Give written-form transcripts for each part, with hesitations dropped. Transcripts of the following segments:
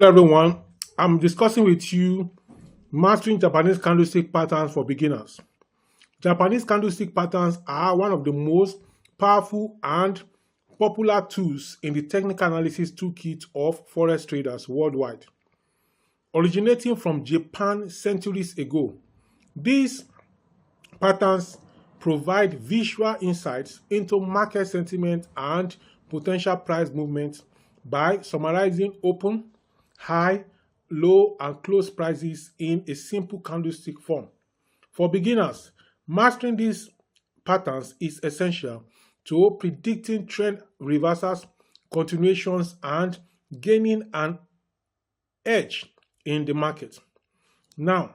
Everyone, I'm discussing with you mastering Japanese candlestick patterns for beginners. Japanese candlestick patterns are one of the most powerful and popular tools in the technical analysis toolkit of forex traders worldwide. Originating from Japan centuries ago, these patterns provide visual insights into market sentiment and potential price movements by summarizing open, high, low, and close prices in a simple candlestick form. For beginners, mastering these patterns is essential to predicting trend reversals, continuations, and gaining an edge in the market. Now,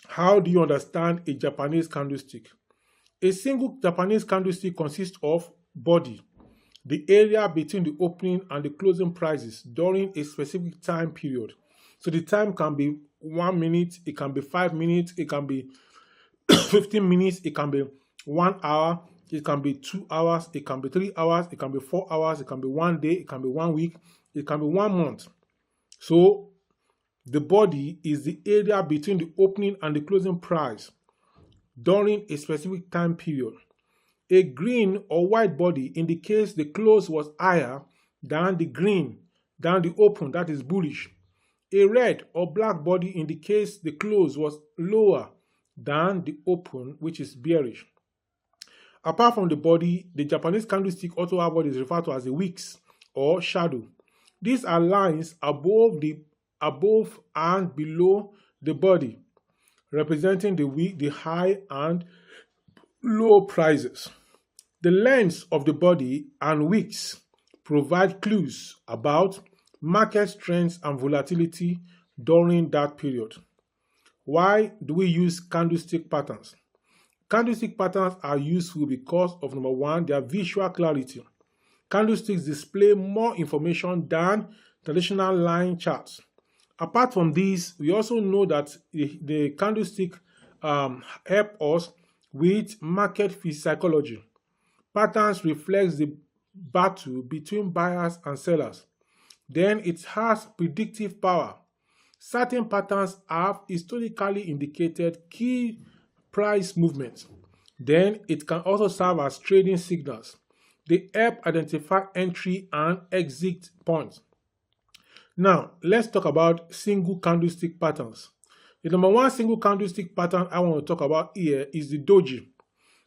how do you understand a Japanese candlestick? A single Japanese candlestick consists of body, the area between the opening and the closing prices during a specific time period. So the time can be 1 minute, it can be 5 minutes, it can be 15 minutes, it can be 1 hour, it can be 2 hours, it can be 3 hours, it can be 4 hours, it can be 1 day, it can be 1 week, it can be 1 month. So the body is the area between the opening and the closing price during a specific time period. A green or white body indicates the close was higher than the open, that is bullish. A red or black body indicates the close was lower than the open, which is bearish. Apart from the body, the Japanese candlestick also have what is referred to as the wicks or shadow. These are lines above and below the body, representing the high and low prices. The lengths of the body and wicks provide clues about market trends and volatility during that period. Why do we use candlestick patterns? Candlestick patterns are useful because of, number one, their visual clarity. Candlesticks display more information than traditional line charts. Apart from this, we also know that the candlestick help us with market psychology. Patterns reflects the battle between buyers and sellers. Then it has predictive power. Certain patterns have historically indicated key price movements. Then it can also serve as trading signals. They help identify entry and exit points. Now, let's talk about single candlestick patterns. The number one single candlestick pattern I want to talk about here is the doji.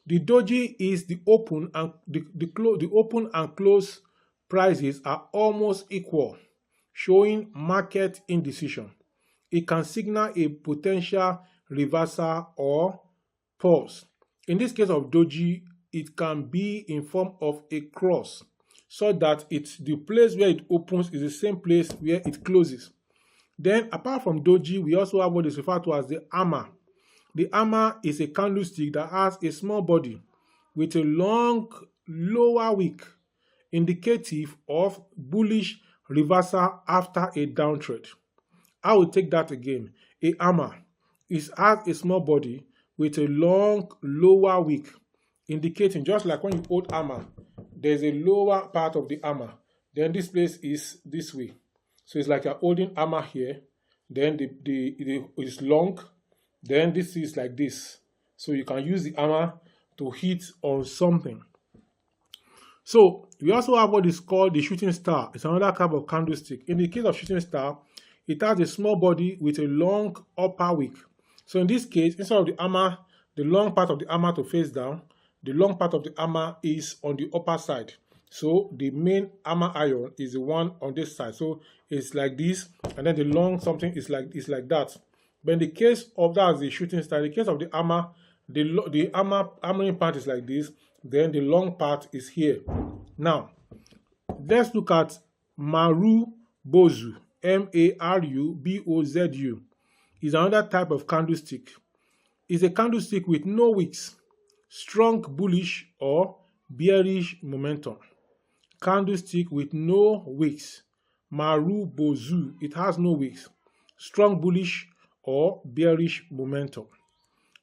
The doji is the open and the open and close prices are almost equal, showing market indecision. It can signal a potential reversal or pause. In this case of doji, it can be in form of a cross, so that the place where it opens is the same place where it closes. Then, apart from doji, we also have what is referred to as the hammer. The hammer is a candlestick that has a small body with a long lower wick, indicative of bullish reversal after a downtrend. I will take that again. A hammer has a small body with a long lower wick, indicating, just like when you hold hammer, there's a lower part of the hammer. Then this place is this way. So it's like you're holding hammer here. Then it's long. Then this is like this. So you can use the hammer to hit on something. So we also have what is called the shooting star. It's another type of candlestick. In the case of shooting star, it has a small body with a long upper wick. So in this case, instead of the hammer, the long part of the hammer to face down, the long part of the hammer is on the upper side. So the main hammer iron is the one on this side. So it's like this, and then the long something is like that. But in the case of that, the shooting star, in the case of the hammer, the hammering part is like this. Then the long part is here. Now, let's look at Maru Bozu. Marubozu is another type of candlestick. It's a candlestick with no wicks, strong bullish or bearish momentum. Candlestick with no wicks. Marubozu, it has no wicks, strong bullish or bearish momentum.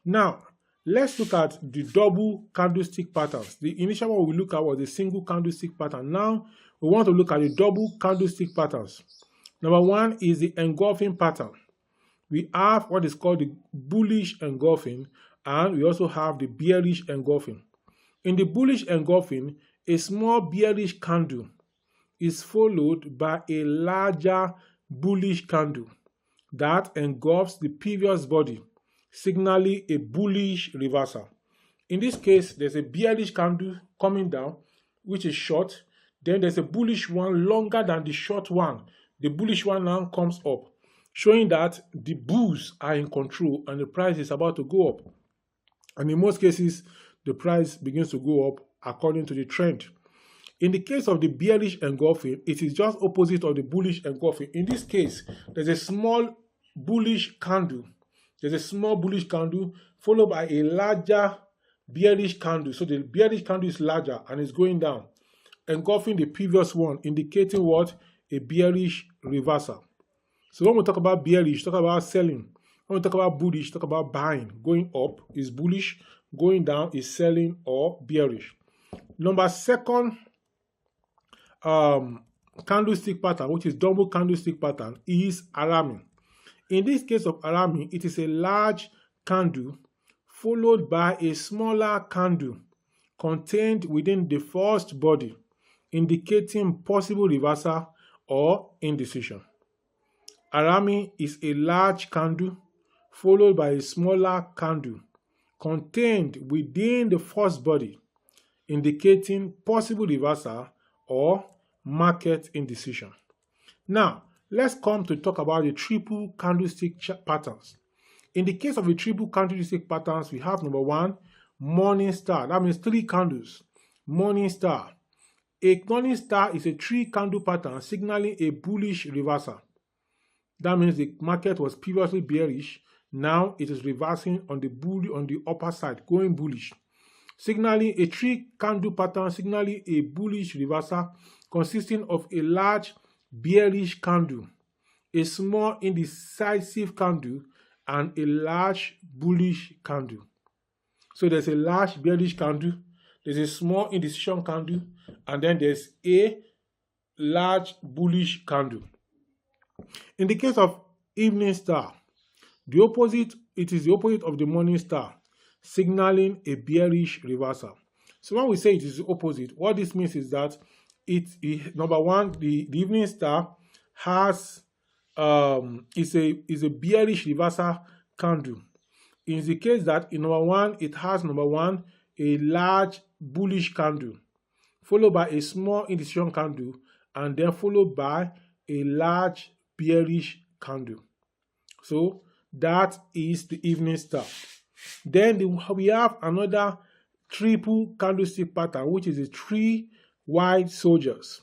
Now, let's look at the double candlestick patterns. The initial one we look at was the single candlestick pattern. Now, we want to look at the double candlestick patterns. Number one is the engulfing pattern. We have what is called the bullish engulfing, and we also have the bearish engulfing. In the bullish engulfing, a small bearish candle is followed by a larger bullish candle that engulfs the previous body, signaling a bullish reversal. In this case, there's a bearish candle coming down, which is short. Then there's a bullish one longer than the short one. The bullish one now comes up, showing that the bulls are in control and the price is about to go up. And in most cases, the price begins to go up according to the trend. In the case of the bearish engulfing, it is just opposite of the bullish engulfing. In this case, there's a small bullish candle. There's a small bullish candle followed by a larger bearish candle. So the bearish candle is larger and is going down, engulfing the previous one, indicating what? A bearish reversal. So when we talk about bearish, talk about selling. When we talk about bullish, talk about buying. Going up is bullish, going down is selling or bearish. Number second candlestick pattern, which is double candlestick pattern, is alarming. In this case of alarming, it is a large candle followed by a smaller candle contained within the first body, indicating possible reversal or indecision. Alarming is a large candle followed by a smaller candle contained within the first body, indicating possible reversal or market indecision. Now, let's come to talk about the triple candlestick patterns. In the case of the triple candlestick patterns, we have number one, morning star. That means 3 candles. Morning star. A morning star is a 3 candle pattern signaling a bullish reversal. That means the market was previously bearish. Now it is reversing on the upper side, going bullish. Signaling a 3 candle pattern, signaling a bullish reversal consisting of a large bearish candle, a small indecisive candle, and a large bullish candle. So there's a large bearish candle, there's a small indecision candle, and then there's a large bullish candle. In the case of evening star, it is the opposite of the morning star, signaling a bearish reversal. So when we say it is the opposite, what this means is that number one, the evening star has is a bearish reversal candle. In the case that in number one, it has number one a large bullish candle, followed by a small indecision candle, and then followed by a large bearish candle. So that is the evening star. Then we have another triple candlestick pattern, which is the 3 white soldiers.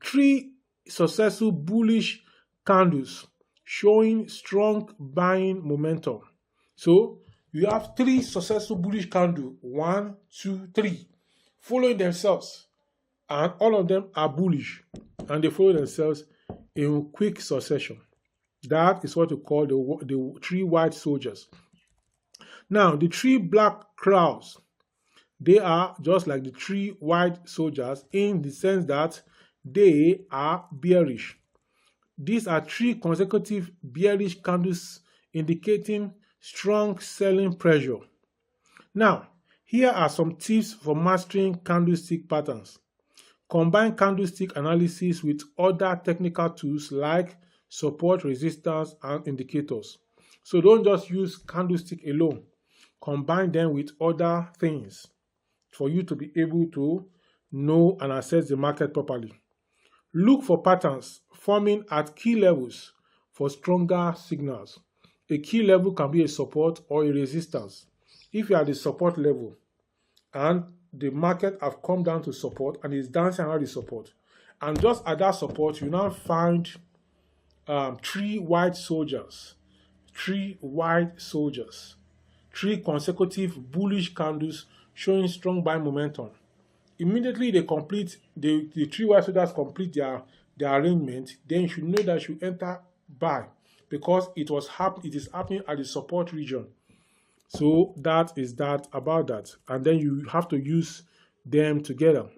3 successful bullish candles showing strong buying momentum. So you have 3 successful bullish candles, 1, 2, 3, following themselves, and all of them are bullish, and they follow themselves in quick succession. That is what we call the 3 white soldiers. Now, the 3 black crowds, they are just like the 3 white soldiers in the sense that they are bearish. These are 3 consecutive bearish candles indicating strong selling pressure. Now, here are some tips for mastering candlestick patterns. Combine candlestick analysis with other technical tools like support, resistance, and indicators. So don't just use candlestick alone. Combine them with other things for you to be able to know and assess the market properly. Look for patterns forming at key levels for stronger signals. A key level can be a support or a resistance. If you are at the support level and the market have come down to support and is dancing around the support, and just at that support, you now find 3 white soldiers, 3 white soldiers, 3 consecutive bullish candles showing strong buying momentum. Immediately they complete, the 3 white soldiers complete their arrangement, then you should know that you enter buy because it is happening at the support region. So that is that about that, and then you have to use them together.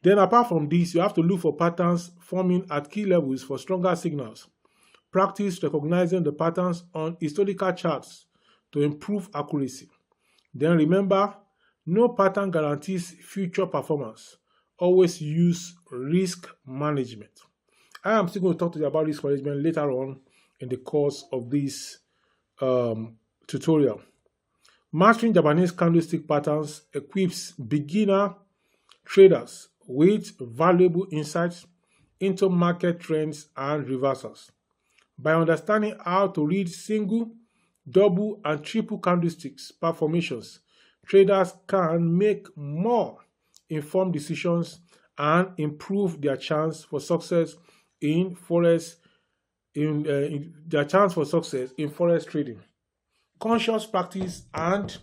Then apart from this, you have to look for patterns forming at key levels for stronger signals. Practice recognizing the patterns on historical charts to improve accuracy. Then remember, no pattern guarantees future performance. Always use risk management. I am still going to talk to you about risk management later on in the course of this tutorial. Mastering Japanese candlestick patterns equips beginner traders with valuable insights into market trends and reversals. By understanding how to read single, double, and triple candlesticks formations, traders can make more informed decisions and improve their chance for success in forex trading. Conscious practice and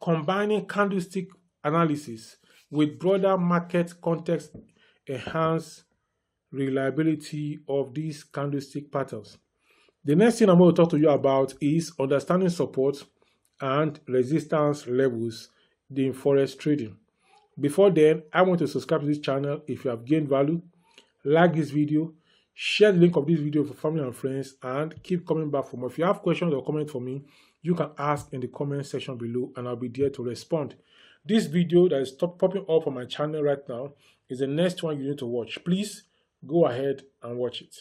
combining candlestick analysis with broader market context enhance reliability of these candlestick patterns. The next thing I'm going to talk to you about is understanding support and resistance levels in forex trading. Before then, I want to subscribe to this channel if you have gained value, like this video, share the link of this video for family and friends, and keep coming back for more. If you have questions or comments for me, you can ask in the comment section below and I'll be there to respond. This video that is popping up on my channel right now is the next one you need to watch. Please go ahead and watch it.